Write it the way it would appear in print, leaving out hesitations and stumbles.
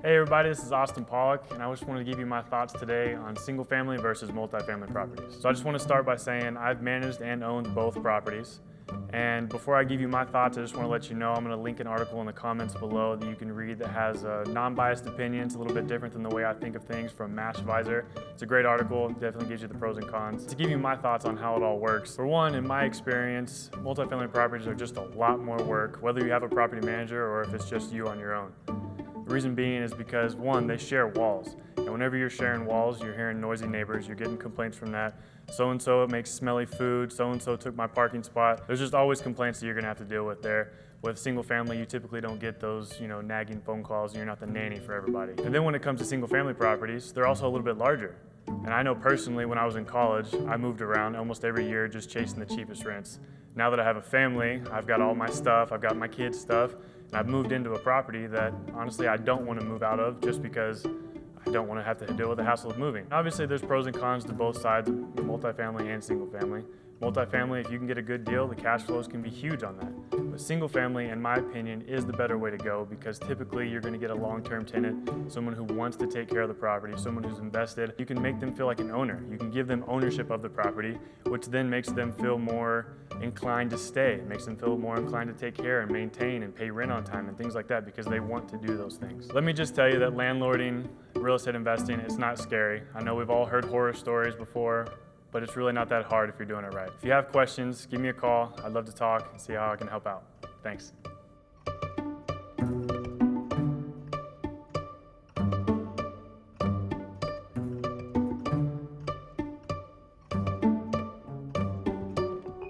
Hey everybody, this is Austin Pollock, and I just wanted to give you my thoughts today on single family versus multifamily properties. So I just want to start by saying I've managed and owned both properties. And before I give you my thoughts, I just want to let you know I'm going to link an article in the comments below that you can read that has non-biased opinions, a little bit different than the way I think of things from MashAdvisor. It's a great article, definitely gives you the pros and cons. To give you my thoughts on how it all works, for one, in my experience, multifamily properties are just a lot more work, whether you have a property manager or if it's just you on your own. The reason being is because, one, they share walls. And whenever you're sharing walls, you're hearing noisy neighbors, you're getting complaints from that. So-and-so makes smelly food, so-and-so took my parking spot. There's just always complaints that you're gonna have to deal with there. With single family, you typically don't get those, nagging phone calls, and you're not the nanny for everybody. And then when it comes to single family properties, they're also a little bit larger. And I know personally, when I was in college, I moved around almost every year just chasing the cheapest rents. Now that I have a family, I've got all my stuff, I've got my kids' stuff, and I've moved into a property that honestly I don't want to move out of just because I don't want to have to deal with the hassle of moving. Obviously there's pros and cons to both sides, multifamily and single family. Multifamily, if you can get a good deal, the cash flows can be huge on that. But single family, in my opinion, is the better way to go because typically you're going to get a long-term tenant, someone who wants to take care of the property, someone who's invested. You can make them feel like an owner. You can give them ownership of the property, which then makes them feel more inclined to stay. It makes them feel more inclined to take care and maintain and pay rent on time and things like that because they want to do those things. Let me just tell you that landlording, real estate investing, it's not scary. I know we've all heard horror stories before, but it's really not that hard if you're doing it right. If you have questions, give me a call. I'd love to talk and see how I can help out. Thanks.